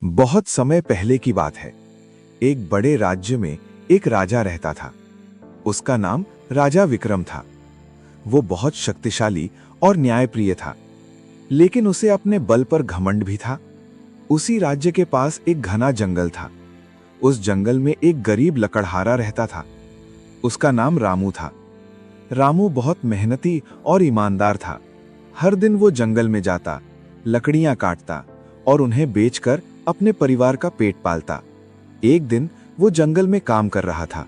बहुत समय पहले की बात है। एक बड़े राज्य में एक राजा रहता था। उसका नाम राजा विक्रम था। वो बहुत शक्तिशाली और न्यायप्रिय था, लेकिन उसे अपने बल पर घमंड भी था। उसी राज्य के पास एक घना जंगल था। उस जंगल में एक गरीब लकड़हारा रहता था। उसका नाम रामू था। रामू बहुत मेहनती और ईमानदार था। हर दिन वो जंगल में जाता, लकड़ियां काटता और उन्हें बेचकर अपने परिवार का पेट पालता। एक दिन वो जंगल में काम कर रहा था।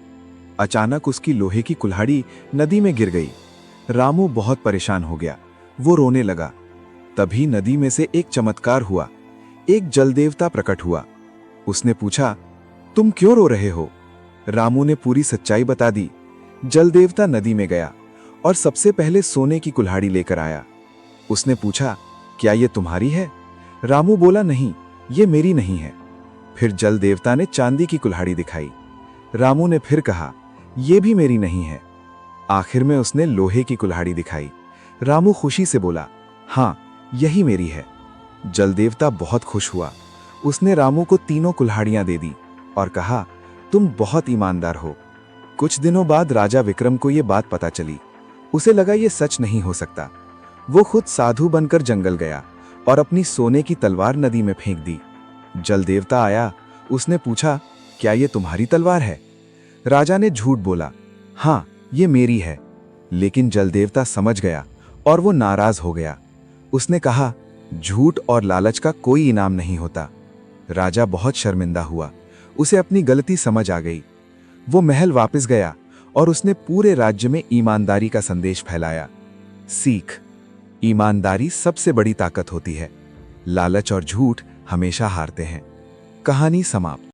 अचानक उसकी लोहे की कुल्हाड़ी नदी में गिर गई। रामू बहुत परेशान हो गया। वो रोने लगा। तभी नदी में से एक चमत्कार हुआ। एक जल देवता प्रकट हुआ। उसने पूछा, तुम क्यों रो रहे हो? रामू ने पूरी सच्चाई बता दी। जल देवता नदी में गया और सबसे पहले सोने की कुल्हाड़ी लेकर आया। उसने पूछा, क्या ये तुम्हारी है? रामू बोला, नहीं, ये मेरी नहीं है। फिर जल देवता ने चांदी की कुल्हाड़ी दिखाई। रामू ने फिर कहा, ये भी मेरी नहीं है। आखिर में उसने लोहे की कुल्हाड़ी दिखाई। रामू खुशी से बोला, हाँ, यही मेरी है। जल देवता बहुत खुश हुआ। उसने रामू को तीनों कुल्हाड़ियां दे दी और कहा, तुम बहुत ईमानदार हो। कुछ दिनों बाद राजा विक्रम को यह बात पता चली। उसे लगा ये सच नहीं हो सकता। वो खुद साधु बनकर जंगल गया और अपनी सोने की तलवार नदी में फेंक दी। जल देवता आया। उसने पूछा, क्या ये तुम्हारी तलवार है? राजा ने झूठ बोला, हाँ, ये मेरी है। लेकिन जल देवता समझ गया और वो नाराज हो गया। उसने कहा, झूठ और लालच का कोई इनाम नहीं होता। राजा बहुत शर्मिंदा हुआ। उसे अपनी गलती समझ आ गई। वो महल वापस गया और उसने पूरे राज्य में ईमानदारी का संदेश फैलाया। सीख: ईमानदारी सबसे बड़ी ताकत होती है। लालच और झूठ हमेशा हारते हैं। कहानी समाप्त।